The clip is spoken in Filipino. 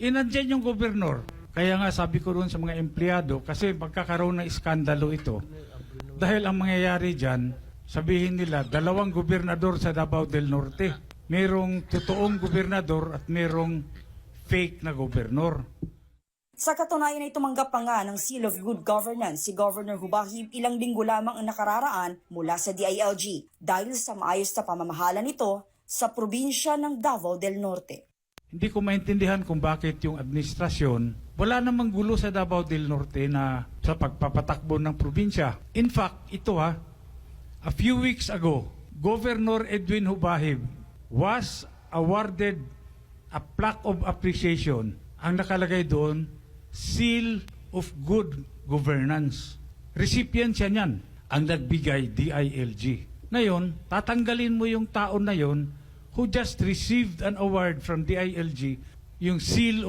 Inandyan yung gobernur. Kaya nga sabi ko doon sa mga empleyado, kasi magkakaroon ng iskandalo ito. Dahil ang mangyayari dyan, sabihin nila, 2 gobernador sa Davao del Norte. Merong totoong gobernador at merong fake na gobernur. Sa katunayan ay tumanggap pa nga ng Seal of Good Governance si Governor Hubahib ilang linggo lamang ang nakararaan mula sa DILG dahil sa maayos na pamamahala nito sa probinsya ng Davao del Norte. Hindi ko maintindihan kung bakit yung administrasyon, wala namang gulo sa Davao del Norte na sa pagpapatakbo ng probinsya. In fact, ito a few weeks ago, Governor Edwin Hubahib was awarded a plaque of appreciation. Ang nakalagay doon, Seal of Good Governance. Recipient siya niyan, ang nagbigay DILG. Ngayon, tatanggalin mo yung taon na yon who just received an award from DILG, yung Seal